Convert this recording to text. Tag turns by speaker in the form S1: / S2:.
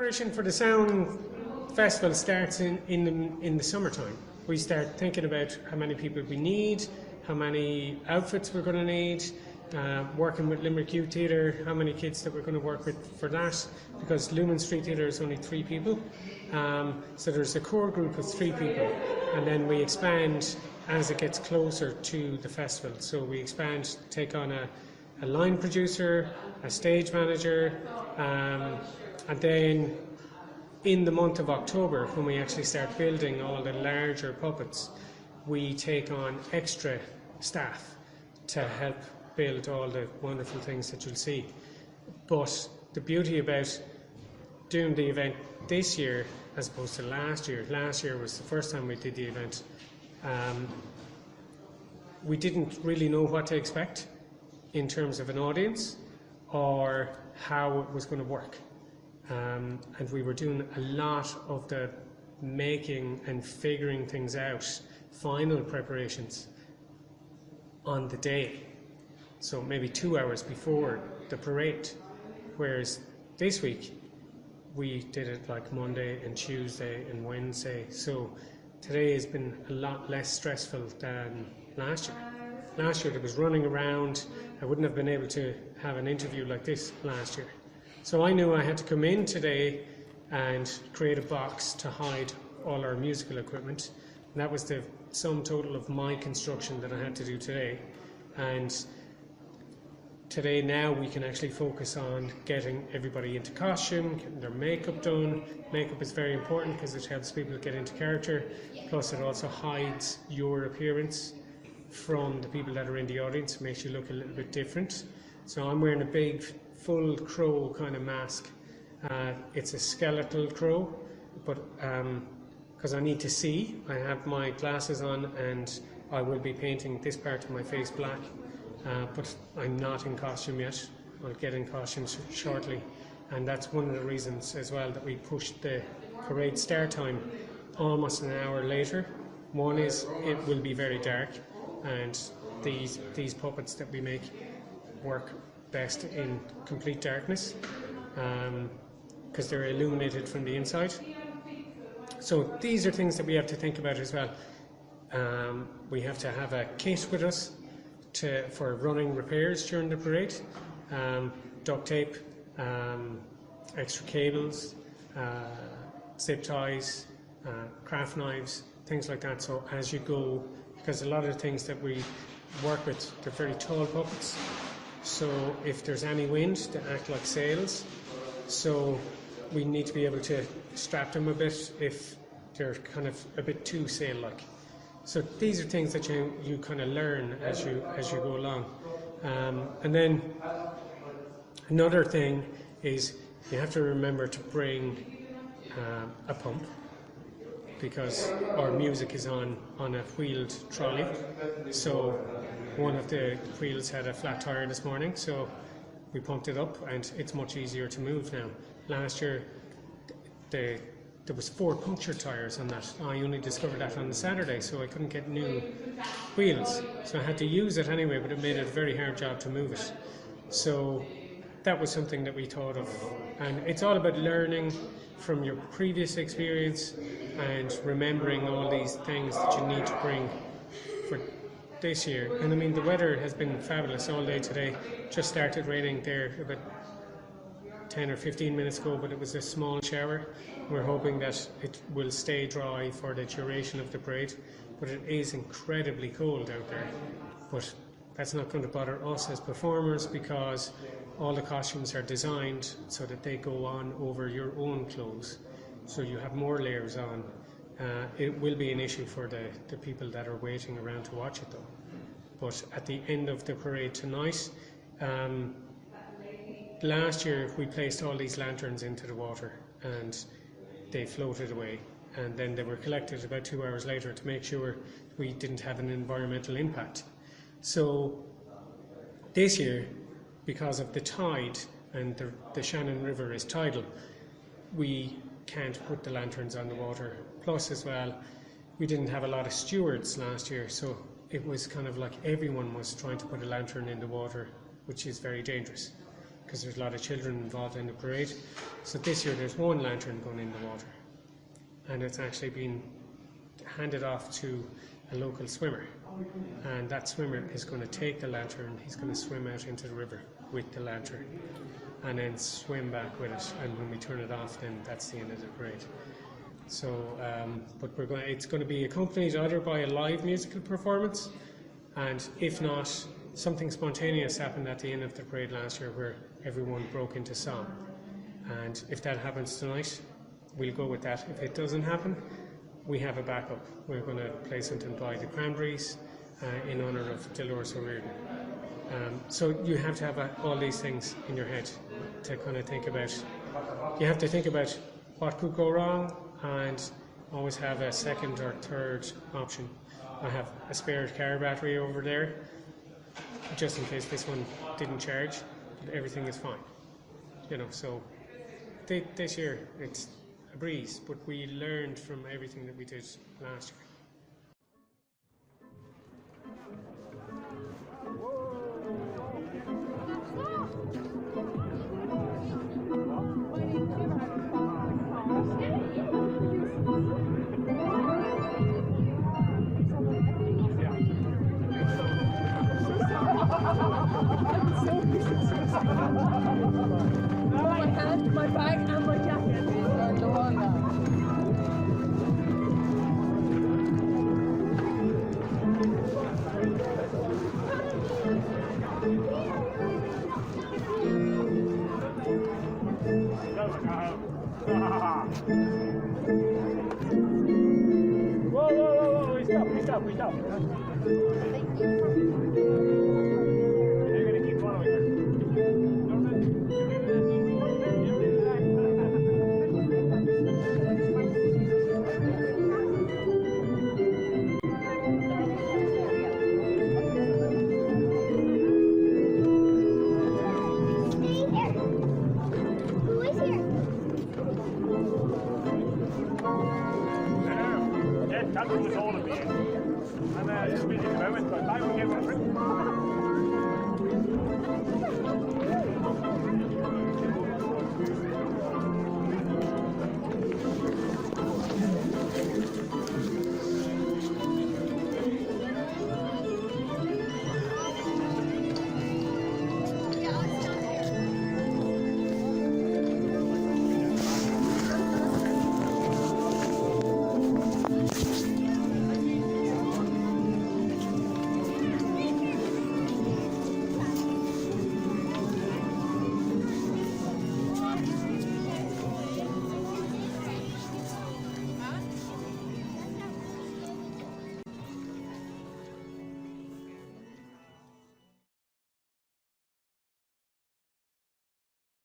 S1: preparation for the Sound Festival starts in the summertime. We start thinking about how many people we need, how many outfits we're going to need, working with Limerick Youth Theatre, how many kids that we're going to work with for that, because Lumen Street Theatre is only 3 people. So there's a core group of 3 people, and then we expand as it gets closer to the festival. So we expand, take on a line producer, a stage manager, and then in the month of October, when we actually start building all the larger puppets, we take on extra staff to help build all the wonderful things that you'll see. But the beauty about doing the event this year as opposed to last year was the first time we did the event. We didn't really know what to expect in terms of an audience or how it was going to work. And we were doing a lot of the making and figuring things out, final preparations on the day. So maybe 2 hours before the parade. Whereas this week, we did it like Monday and Tuesday and Wednesday. So today has been a lot less stressful than last year. Last year, there was running around. I wouldn't have been able to have an interview like this last year. So I knew I had to come in today and create a box to hide all our musical equipment. And that was the sum total of my construction that I had to do today. And today now we can actually focus on getting everybody into costume, getting their makeup done. Makeup is very important because it helps people get into character. Plus it also hides your appearance from the people that are in the audience, makes you look a little bit different. So I'm wearing a big full crow kind of mask. It's a skeletal crow, but because I need to see, I have my glasses on and I will be painting this part of my face black, but I'm not in costume yet. I'll get in costume shortly, and that's one of the reasons as well that we pushed the parade start time almost an hour later. One is it will be very dark, and these puppets that we make work best in complete darkness because they're illuminated from the inside. So these are things that we have to think about as well. We have to have a kit with us for running repairs during the parade, duct tape, extra cables, zip ties, craft knives, things like that. So as you go, because a lot of the things that we work with, they're very tall puppets. So if there's any wind, they act like sails. So we need to be able to strap them a bit if they're kind of a bit too sail-like. So these are things that you kind of learn as you go along. And then another thing is you have to remember to bring a pump, because our music is on a wheeled trolley. So one of the wheels had a flat tire this morning, so we pumped it up and it's much easier to move now. Last year there was 4 punctured tires on that. I only discovered that on the Saturday, so I couldn't get new wheels. So I had to use it anyway, but it made it a very hard job to move it. So that was something that we thought of. And it's all about learning from your previous experience and remembering all these things that you need to bring for this year. And I mean, the weather has been fabulous all day today. Just started raining there about 10 or 15 minutes ago, but it was a small shower. We're hoping that it will stay dry for the duration of the parade, but it is incredibly cold out there. But that's not going to bother us as performers, because all the costumes are designed so that they go on over your own clothes, so you have more layers on. It will be an issue for the people that are waiting around to watch it though. But at the end of the parade tonight, last year we placed all these lanterns into the water and they floated away, and then they were collected about 2 hours later to make sure we didn't have an environmental impact. So this year, because of the tide and the Shannon River is tidal, we can't put the lanterns on the water. Plus as well, we didn't have a lot of stewards last year, so it was kind of like everyone was trying to put a lantern in the water, which is very dangerous. because there's a lot of children involved in the parade. So this year there's one lantern going in the water, and it's actually been handed off to a local swimmer, and that swimmer is going to take the lantern, he's going to swim out into the river with the lantern and then swim back with it, and when we turn it off, then that's the end of the parade. So but it's going to be accompanied either by a live musical performance, and if not, something spontaneous happened at the end of the parade last year where everyone broke into song, and if that happens tonight, we'll go with that. If it doesn't happen, we have a backup. We're going to play something by the Cranberries in honour of Dolores O'Riordan. So you have to have all these things in your head to kind of think about. You have to think about what could go wrong and always have a second or third option. I have a spare car battery over there just in case this one didn't charge, but everything is fine. So this year it's a breeze, but we learned from everything that we did last year.
S2: My hand, my bag, and my jacket are the one now.
S3: Whoa, stop. You're going to keep following her. That's what it's all of me. I'm just busy at the moment, but I will get one.